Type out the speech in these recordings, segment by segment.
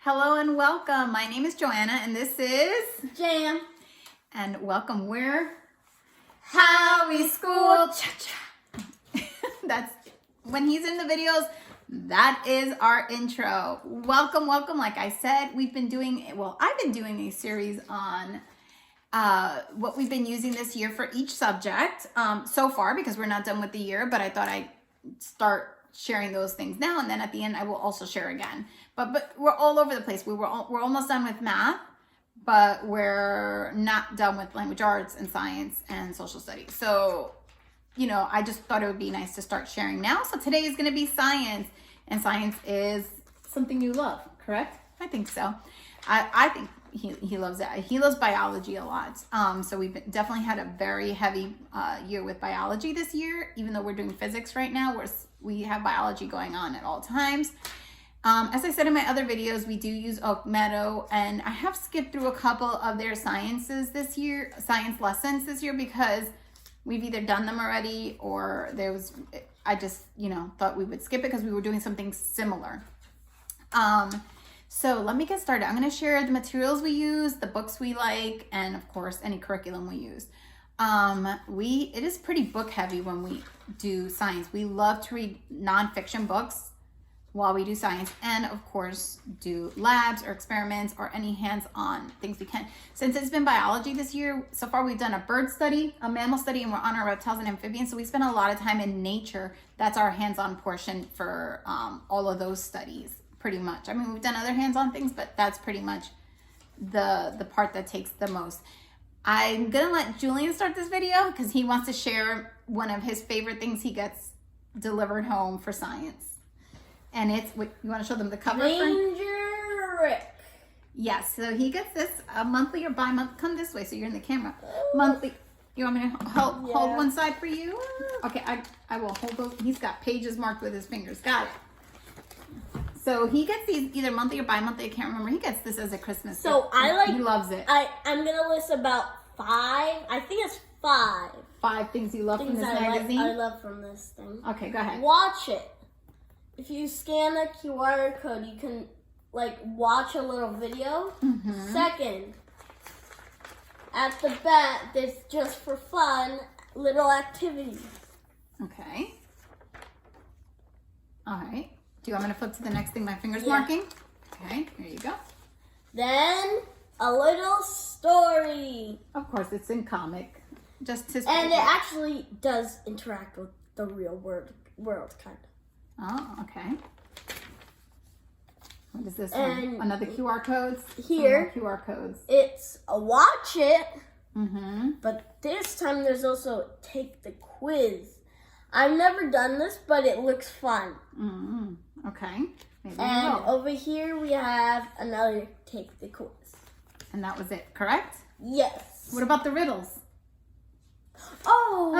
Hello and welcome. My name is Joanna and this is Jam. And welcome where? Howie School. Cha-cha. That's when he's in the videos. That is our intro. Welcome, welcome. Like I said, I've been doing a series on what we've been using this year for each subject so far, because we're not done with the year, but I thought I'd start sharing those things now, and then at the end I will also share again. But we're all over the place. We're almost done with math, but we're not done with language arts and science and social studies. So, I just thought it would be nice to start sharing now. So today is going to be science, and science is something you love, correct? I think so. I think he loves it. He loves biology a lot. So we've definitely had a very heavy year with biology this year, even though we're doing physics right now. We have biology going on at all times. As I said in my other videos, we do use Oak Meadow, and I have skipped through a couple of their science lessons this year, because we've either done them already or I just, thought we would skip it because we were doing something similar. So let me get started. I'm going to share the materials we use, the books we like, and of course, any curriculum we use. It is pretty book heavy when we do science. We love to read nonfiction books while we do science, and of course do labs or experiments or any hands-on things we can. Since it's been biology this year, so far we've done a bird study, a mammal study, and we're on our reptiles and amphibians. So we spend a lot of time in nature. That's our hands-on portion for all of those studies, pretty much. I mean, we've done other hands-on things, but that's pretty much the part that takes the most. I'm gonna let Julian start this video because he wants to share one of his favorite things he gets delivered home for science. And it's, you want to show them the cover? Ranger Rick. Yes, so he gets this monthly or bi-monthly. Come this way so you're in the camera. Monthly. You want me to hold one side for you? Okay, I will hold those. He's got pages marked with his fingers. Got it. So he gets these either monthly or bi-monthly. I can't remember. He gets this as a Christmas gift. So He loves it. I'm going to list about 5. I think it's 5. 5 things you love from this magazine? I love from this thing. Okay, go ahead. Watch it. If you scan a QR code, you can watch a little video. Mm-hmm. Second, at the back, there's just for fun little activities. Okay. All right. Do you want me to flip to the next thing my finger's marking? Okay, here you go. Then a little story. Of course, it's in comic. Just his and it actually does interact with the real world kind of. Oh, okay. What is this one? Another QR codes? Here. QR codes. It's a watch it. Mm-hmm. But this time there's also take the quiz. I've never done this, but it looks fun. Mm-hmm. Okay. Maybe and over here we have another take the quiz. And that was it, correct? Yes. What about the riddles? Oh.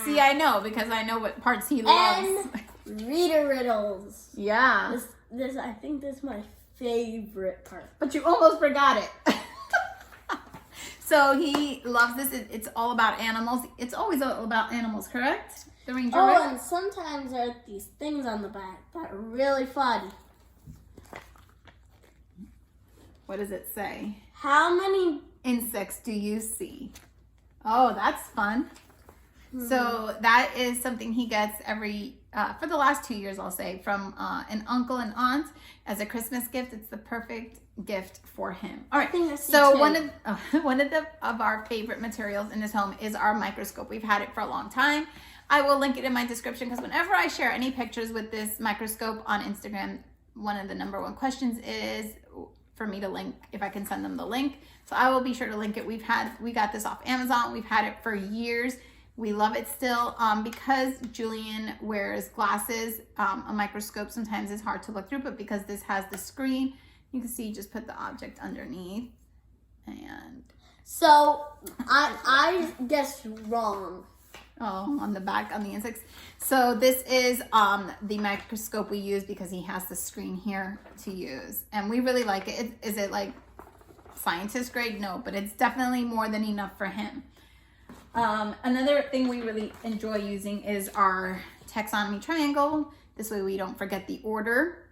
See, I know because I know what parts he loves. And reader riddles. Yeah. This I think this is my favorite part. But you almost forgot it. So he loves this. It's all about animals. It's always all about animals, correct? The Ranger Rick? And sometimes there are these things on the back that are really fun. What does it say? How many insects do you see? Oh, that's fun. Mm-hmm. So that is something he gets for the last 2 years, I'll say, from an uncle and aunt as a Christmas gift. It's the perfect gift for him. All right. So one of our favorite materials in his home is our microscope. We've had it for a long time. I will link it in my description because whenever I share any pictures with this microscope on Instagram, one of the #1 questions is for me to link, if I can send them the link. So I will be sure to link it. We got this off Amazon. We've had it for years. We love it still. Because Julian wears glasses, a microscope sometimes is hard to look through, but because this has the screen, you can see you just put the object underneath. And so I guessed wrong. Oh, on the back, on the insects. So this is the microscope we use because he has the screen here to use. And we really like it. Is it like scientist grade? No, but it's definitely more than enough for him. Another thing we really enjoy using is our taxonomy triangle. This way we don't forget the order.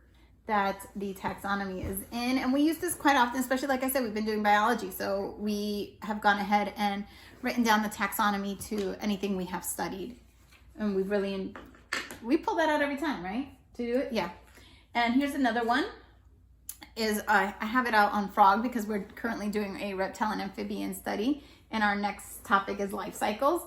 that the taxonomy is in. And we use this quite often, especially like I said, we've been doing biology. So we have gone ahead and written down the taxonomy to anything we have studied. And we pull that out every time, right? To do it? Yeah. And here's another one. I have it out on frog because we're currently doing a reptile and amphibian study. And our next topic is life cycles.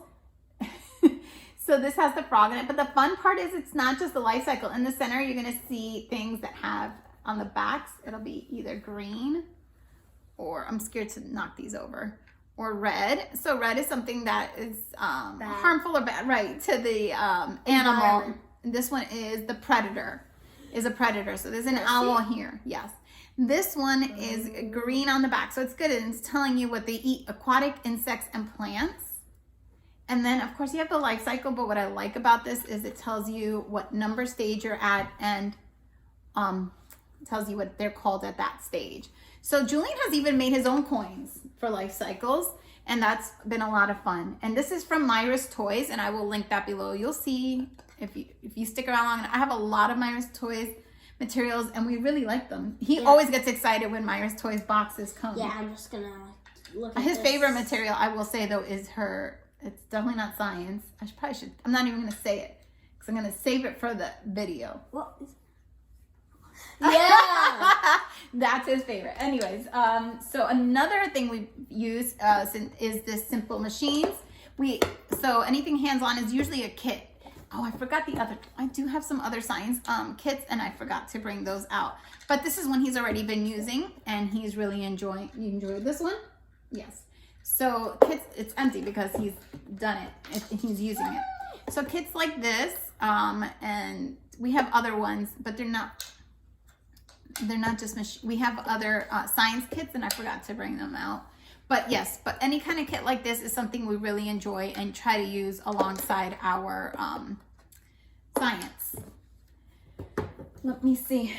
So this has the frog in it, but the fun part is it's not just the life cycle. In the center, you're gonna see things that have on the backs, it'll be either green or, I'm scared to knock these over, or red. So red is something that is harmful or bad, right, to the animal. And this one is the predator, is a predator. So there's an owl here, yes. This one is green on the back, so it's good. And it's telling you what they eat, aquatic insects and plants. And then, of course, you have the life cycle, but what I like about this is it tells you what number stage you're at and tells you what they're called at that stage. So Julian has even made his own coins for life cycles, and that's been a lot of fun. And this is from Mirustoys, and I will link that below. You'll see if you stick around long enough. I have a lot of Mirustoys materials, and we really like them. He always gets excited when Mirustoys boxes come. Yeah, I'm just gonna look at his this. favorite material, I will say, though, is her. It's definitely not science. Probably should. I'm not even going to say it because I'm going to save it for the video. What is Yeah. That's his favorite. Anyways, so another thing we use is this simple machines. So anything hands-on is usually a kit. Oh, I forgot I do have some other science kits, and I forgot to bring those out. But this is one he's already been using, and he's really enjoying. You enjoyed this one? Yes. So kits, it's empty because he's done it. He's using it. So kits like this, and we have other ones, but they're not just we have other science kits, and I forgot to bring them out. But yes, but any kind of kit like this is something we really enjoy and try to use alongside our science. Let me see.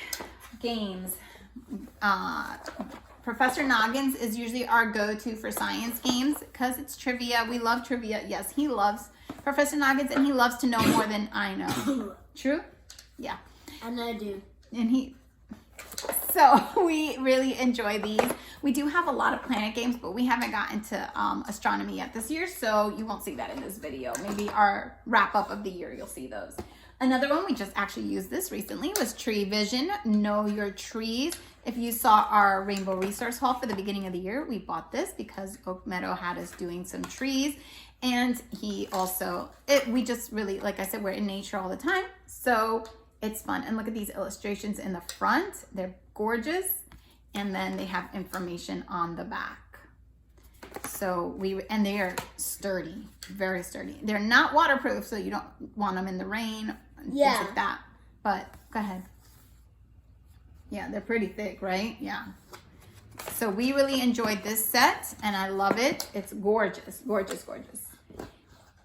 Games. Professor Noggins is usually our go-to for science games because it's trivia. We love trivia. Yes, he loves Professor Noggins, and he loves to know more than I know. True? Yeah. And I do. So we really enjoy these. We do have a lot of planet games, but we haven't gotten to astronomy yet this year, so you won't see that in this video. Maybe our wrap-up of the year, you'll see those. Another one, we just actually used this recently, was Tree Vision, Know Your Trees. If you saw our Rainbow Resource Haul for the beginning of the year, we bought this because Oak Meadow had us doing some trees. And we just really, like I said, we're in nature all the time. So it's fun. And look at these illustrations in the front. They're gorgeous. And then they have information on the back. So and they are sturdy, very sturdy. They're not waterproof, so you don't want them in the rain and things like that. But go ahead. Yeah, they're pretty thick, right? Yeah. So we really enjoyed this set, and I love it. It's gorgeous, gorgeous, gorgeous.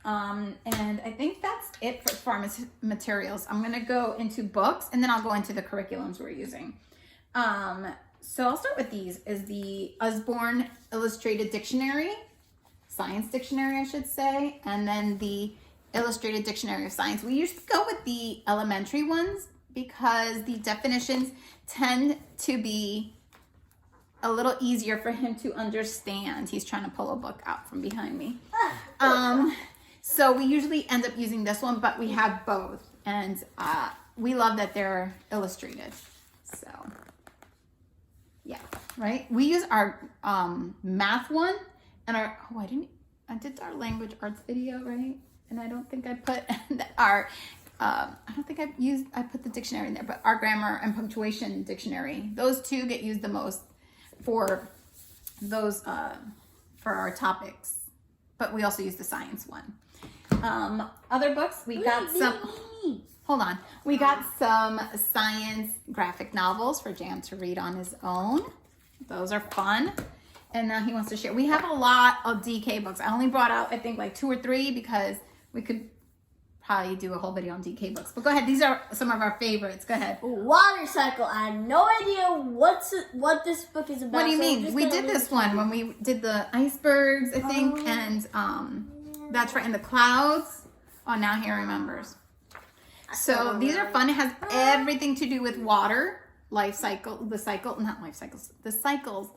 And I think that's it for pharmacy materials. I'm gonna go into books, and then I'll go into the curriculums we're using. So I'll start with these. Is the Usborne Illustrated Dictionary, Science Dictionary, I should say, and then the Illustrated Dictionary of Science. We usually go with the elementary ones because the definitions tend to be a little easier for him to understand. He's trying to pull a book out from behind me. So we usually end up using this one, but we have both, and we love that they're illustrated. So yeah, right? We use our math one and I did our language arts video, right? And I don't think I put I put the dictionary in there, but our grammar and punctuation dictionary, those two get used the most for those, for our topics, but we also use the science one. Other books, we got some science graphic novels for Jam to read on his own. Those are fun. And now he wants to share. We have a lot of DK books. I only brought out, I think, like 2 or 3 because we could probably do a whole video on DK books. But go ahead. These are some of our favorites. Go ahead. Water cycle. I have no idea what this book is about. What do you mean? We did this one when we did the icebergs, I think, and that's right, in the clouds. Oh, now he remembers. So these are fun. It has everything to do with water. the cycles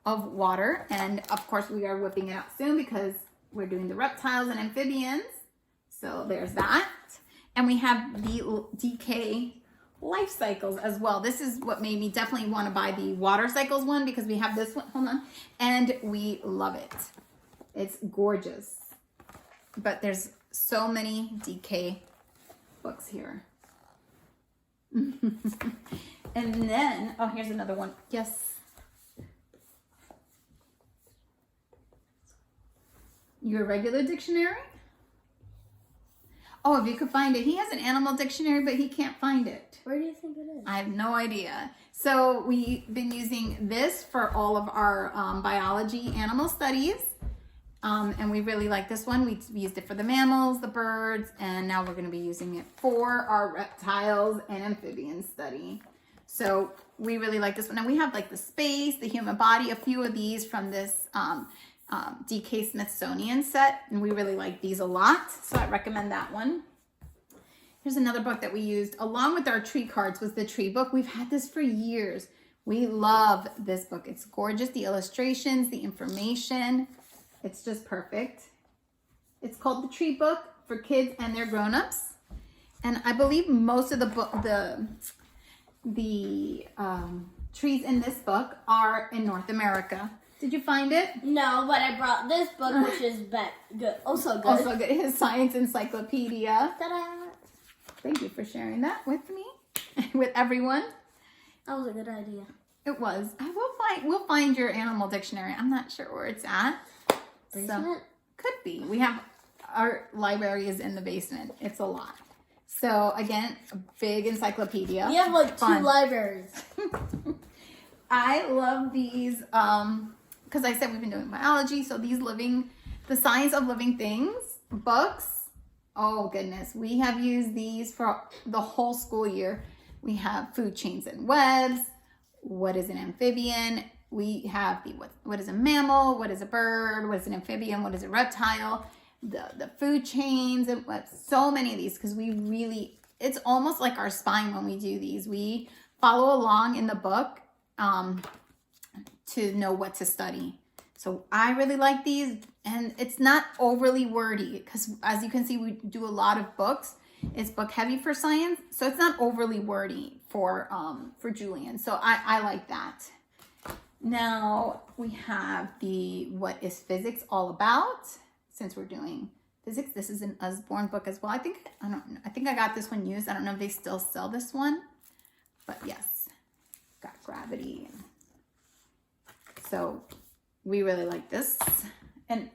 of water. And of course we are whipping it out soon because we're doing the reptiles and amphibians. So there's that. And we have the decay life cycles as well. This is what made me definitely want to buy the water cycles one, because we have this one, hold on, and we love it. It's gorgeous. But there's so many decay books here. And then, oh, here's another one. Yes. Your regular dictionary? Oh, if you could find it. He has an animal dictionary, but he can't find it. Where do you think it is? I have no idea. So we've been using this for all of our biology animal studies. And we really like this one. We used it for the mammals, the birds, and now we're going to be using it for our reptiles and amphibian study. So we really like this one. And we have like the space, the human body, a few of these from this DK Smithsonian set, and we really like these a lot, so I recommend that one. Here's another book that we used along with our tree cards, was the tree book. We've had this for years. We love this book. It's gorgeous. The illustrations, the information, it's just perfect. It's called the Tree Book for kids and their grown-ups, and I believe most of the book, the trees in this book are in North America. Did you find it? No, but I brought this book, which is good. Also good. Also good. His science encyclopedia. Ta-da! Thank you for sharing that with me, with everyone. That was a good idea. It was. We'll find your animal dictionary. I'm not sure where it's at. Basement? So, could be. We have, our library is in the basement. It's a lot. So again, a big encyclopedia. We have like Fun. 2 libraries. I love these, because I said we've been doing biology, so these the science of living things books, oh goodness, we have used these for the whole school year. We have food chains and webs, what is an amphibian, we have what is a mammal, what is a bird, what is an amphibian, what is a reptile, the food chains, and so many of these, because it's almost like our spine when we do these. We follow along in the book to know what to study. So I really like these, and it's not overly wordy, because as you can see, we do a lot of books. It's book heavy for science, so it's not overly wordy for Julian. So I like that. Now we have the What is Physics All About? Since we're doing physics, this is an Usborne book as well. I think I got this one used. I don't know if they still sell this one, but yes, got gravity. So we really like this, and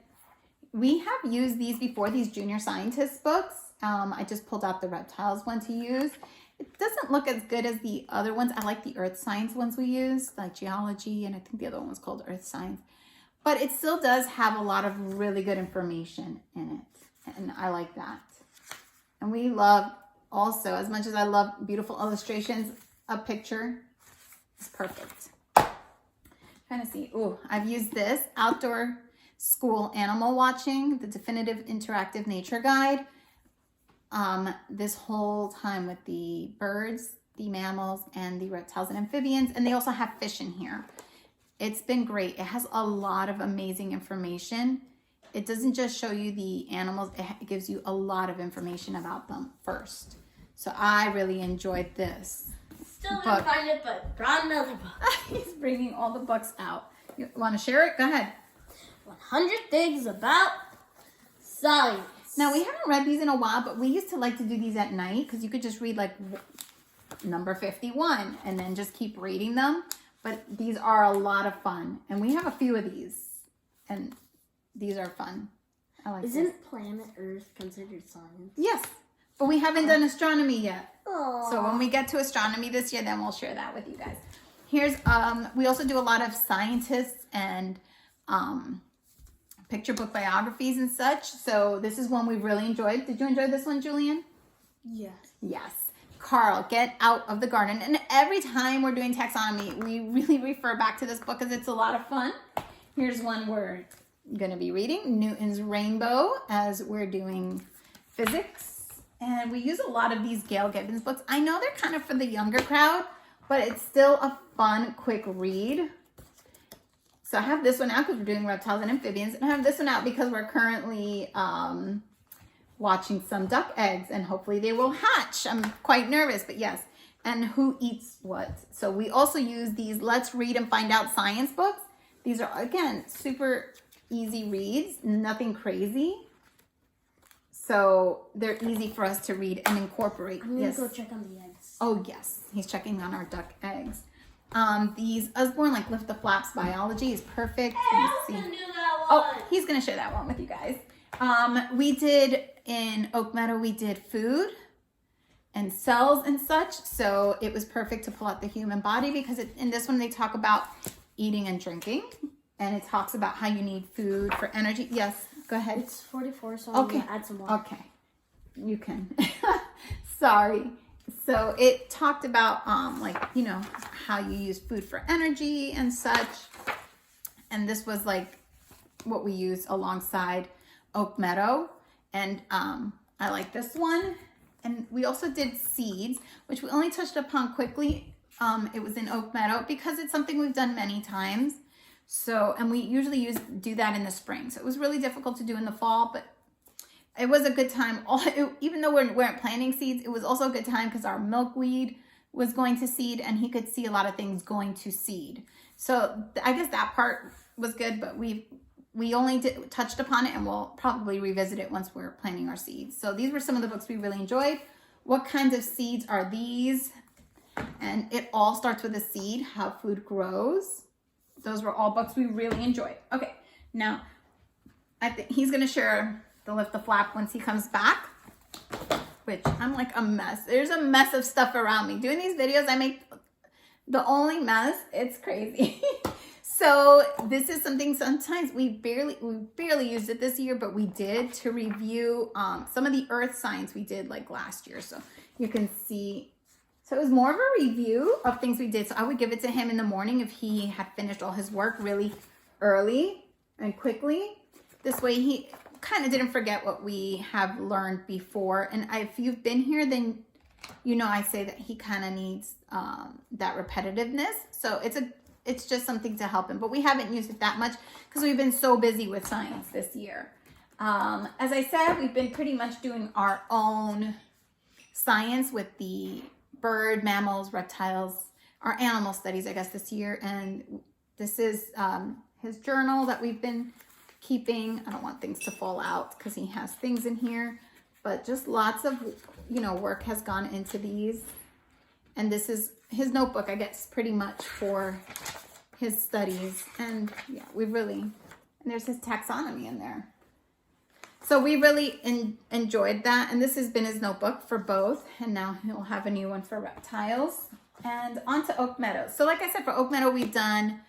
we have used these before, these junior scientist books. I just pulled out the reptiles one to use. It doesn't look as good as the other ones. I like the earth science ones we used, like geology, and I think the other one was called earth science. But it still does have a lot of really good information in it, and I like that. And we love also, as much as I love beautiful illustrations, a picture is perfect. Trying to see. Oh, I've used this Outdoor School Animal Watching, the Definitive Interactive Nature Guide. This whole time with the birds, the mammals, and the reptiles and amphibians, and they also have fish in here. It's been great. It has a lot of amazing information. It doesn't just show you the animals, it gives you a lot of information about them first. So I really enjoyed this. Still didn't find it, but brought another book. He's bringing all the books out. You want to share it? Go ahead. 100 Things About Science. Now, we haven't read these in a while, but we used to like to do these at night, because you could just read like number 51 and then just keep reading them. But these are a lot of fun, and we have a few of these, and these are fun. I like Isn't this. planet Earth considered science? Yes, but we haven't done astronomy yet. Aww. So when we get to astronomy this year, then we'll share that with you guys. Here's, we also do a lot of scientists and picture book biographies and such. So this is one we really enjoyed. Did you enjoy this one, Julian? Yes. Yes. Carl, Get Out of the Garden. And every time we're doing taxonomy, we really refer back to this book because it's a lot of fun. Here's one we're going to be reading, Newton's Rainbow, as we're doing physics. And we use a lot of these Gail Gibbons books. I know they're kind of for the younger crowd, but it's still a fun, quick read. So I have this one out because we're doing reptiles and amphibians, and I have this one out because we're currently watching some duck eggs, and hopefully they will hatch. I'm quite nervous, but yes. And who eats what? So we also use these Let's Read and Find Out science books. These are, again, super easy reads, nothing crazy. So they're easy for us to read and incorporate. I'm gonna go check on the eggs. Oh yes, he's checking on our duck eggs. These Usborne, like Lift the Flaps Biology is perfect. Hey, I was gonna do that one. Oh, he's gonna share that one with you guys. We did in Oak Meadow, we did food and cells and such. So it was perfect to pull out the human body because in this one they talk about eating and drinking, and it talks about how you need food for energy. Yes, go ahead. It's 44, so Okay. I'm gonna add some more. Okay, you can. Sorry. So it talked about like, you know, how you use food for energy and such. And this was like what we used alongside Oak Meadow. And I like this one. And we also did seeds, which we only touched upon quickly. It was in Oak Meadow because it's something we've done many times. So, and we usually do that in the spring. So it was really difficult to do in the fall, but it was a good time. Even though we weren't planting seeds, it was also a good time because our milkweed was going to seed, and he could see a lot of things going to seed. So I guess that part was good, but we only touched upon it, and we'll probably revisit it once we're planting our seeds. So these were some of the books we really enjoyed. What kinds of seeds are these? And it all starts with a seed, how food grows. Those were all books we really enjoyed. Okay, now I think he's going to share the Lift the Flap once he comes back, which I'm like a mess. There's a mess of stuff around me. Doing these videos, I make the only mess. It's crazy. So this is something sometimes we barely used it this year, but we did to review some of the earth science we did like last year. So you can see, so it was more of a review of things we did. So I would give it to him in the morning if he had finished all his work really early and quickly. This way he kind of didn't forget what we have learned before. And if you've been here, then you know I say that he kind of needs that repetitiveness. So it's just something to help him. But we haven't used it that much because we've been so busy with science this year. As I said, we've been pretty much doing our own science with the bird, mammals, reptiles, our animal studies, I guess, this year. And this is his journal that we've been keeping. I don't want things to fall out because he has things in here, but just lots of, you know, work has gone into these. And this is his notebook, I guess, pretty much for his studies. And yeah, and there's his taxonomy in there. So we really enjoyed that. And this has been his notebook for both. And now he'll have a new one for reptiles. And on to Oak Meadow. So like I said, for Oak Meadow, we've done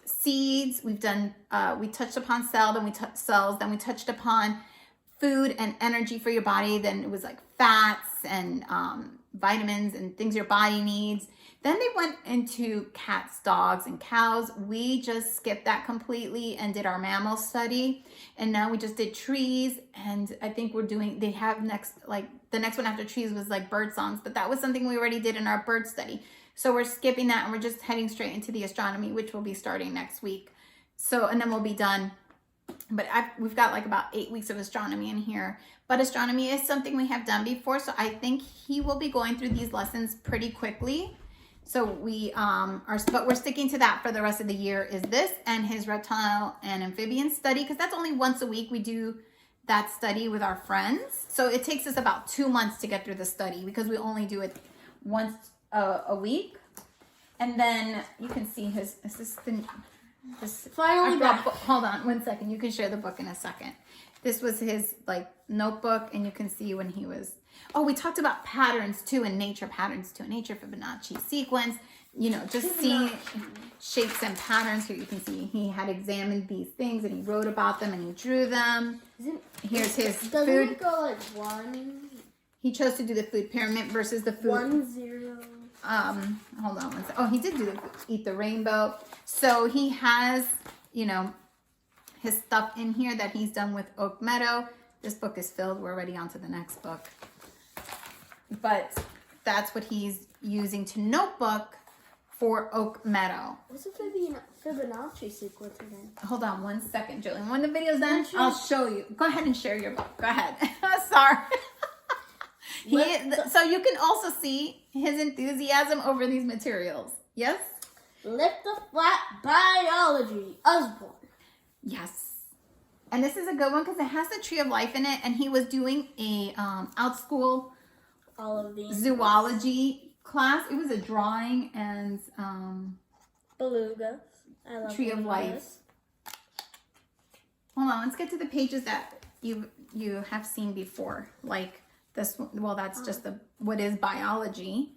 seeds, we've done, we touched upon cells, then we touched upon food and energy for your body. Then it was like fats and vitamins and things your body needs. Then they went into cats, dogs, and cows. We just skipped that completely and did our mammal study. And now we just did trees. And I think they have the next one after trees was like bird songs, but that was something we already did in our bird study. So we're skipping that and we're just heading straight into the astronomy, which will be starting next week. So, and then we'll be done. But we've got like about 8 weeks of astronomy in here. But astronomy is something we have done before. So I think he will be going through these lessons pretty quickly. So but we're sticking to that for the rest of the year is this and his reptile and amphibian study. Because that's only once a week we do that study with our friends. So it takes us about 2 months to get through the study because we only do it once a week. And then you can see his assistant. Hold on 1 second. You can share the book in a second. This was his like notebook, and you can see when he was. Oh, we talked about patterns too, and nature Fibonacci sequence. You know, just seeing shapes and patterns. Here you can see he had examined these things and he wrote about them and he drew them. Here's his food. Doesn't it go like 1? He chose to do the food pyramid versus the food. 1, 0. Hold on 1 second. Oh, he did do eat the rainbow. So he has, you know, his stuff in here that he's done with Oak Meadow. This book is filled. We're already on to the next book. But that's what he's using to notebook for Oak Meadow. What's the Fibonacci sequence again? Hold on 1 second, Jillian. When the video's done, Sure. I'll show you. Go ahead and share your book. Go ahead. Sorry. So you can also see his enthusiasm over these materials. Yes? Lift the Flat Biology, Osborne. Yes. And this is a good one because it has the Tree of Life in it. And he was doing a out-school All of these. zoology class. It was a drawing and Belugas. I love Tree of belugas. Life. Hold on, let's get to the pages that you have seen before. Like this one. Well, that's just what is biology.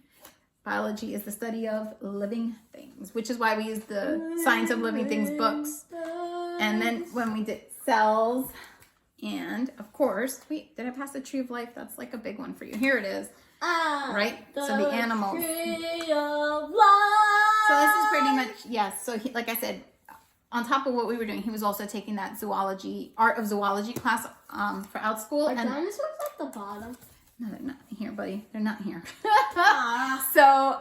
Biology is the study of living things, which is why we use the Science of Living Things books. And then when we did cells, and of course, wait, did I pass the Tree of Life? That's like a big one for you. Here it is. Right? So the animals. Tree of Life. So this is pretty much, yes. So like I said, on top of what we were doing, he was also taking that art of zoology class for out school. Are And dinosaurs at the bottom? no, they're not here, buddy. They're not here. Ah. So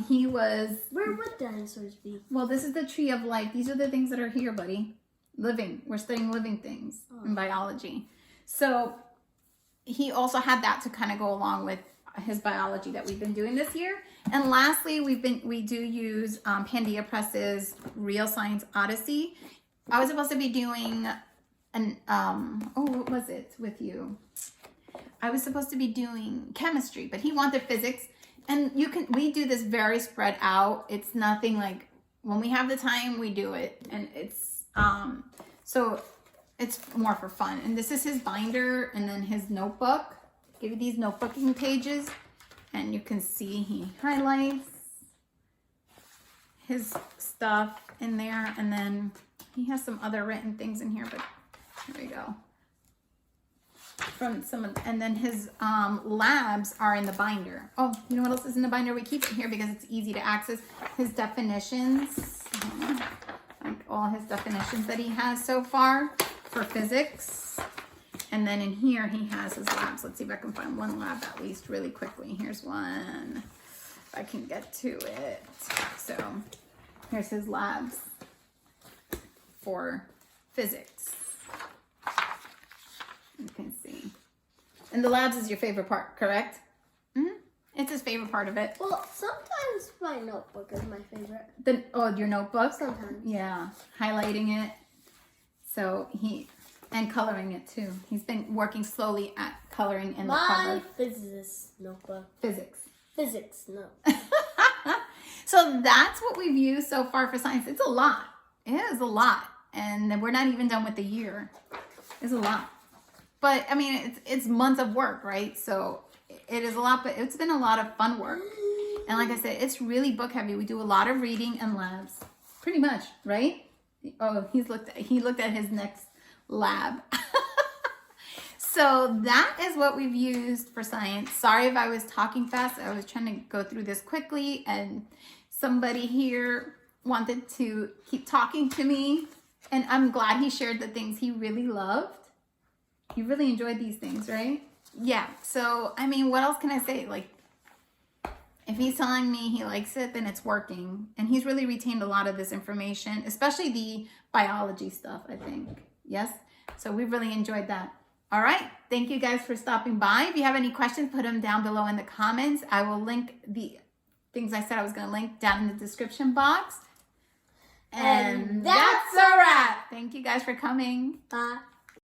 he was. Where would dinosaurs be? Well, this is the Tree of Life. These are the things that are here, buddy. Living. We're studying living things in biology. So he also had that to kind of go along with his biology that we've been doing this year. And lastly, we do use Pandia Press's Real Science Odyssey. I was supposed to be doing what was it with you? I was supposed to be doing chemistry, but he wanted physics. And we do this very spread out. It's nothing like when we have the time, we do it. And it's, so it's more for fun. And this is his binder and then his notebook. Give you these notebooking pages and you can see he highlights his stuff in there. And then he has some other written things in here, but here we go. And then his labs are in the binder. Oh, you know what else is in the binder? We keep it here because it's easy to access. His definitions, like all his definitions that he has so far for physics. And then in here he has his labs. Let's see if I can find one lab at least really quickly. Here's one, if I can get to it. So here's his labs for physics. You can see. And the labs is your favorite part, correct? Mm-hmm. It's his favorite part of it. Well, sometimes my notebook is my favorite. Your notebook? Sometimes. Yeah. Highlighting it. So and coloring it too. He's been working slowly at coloring in the cover. My physicist notebook. Physics. Physics, no. So that's what we've used so far for science. It's a lot. It is a lot. And we're not even done with the year. It's a lot. But I mean, it's months of work, right? So it is a lot, but it's been a lot of fun work. And like I said, it's really book heavy. We do a lot of reading and labs, pretty much, right? Oh, he looked at his next lab. So that is what we've used for science. Sorry if I was talking fast. I was trying to go through this quickly, and somebody here wanted to keep talking to me, and I'm glad he shared the things he really loved. You really enjoyed these things, right? Yeah. So, I mean, what else can I say? Like, if he's telling me he likes it, then it's working. And he's really retained a lot of this information, especially the biology stuff, I think. Yes? So we've really enjoyed that. All right. Thank you guys for stopping by. If you have any questions, put them down below in the comments. I will link the things I said I was going to link down in the description box. And that's a wrap. Thank you guys for coming. Bye.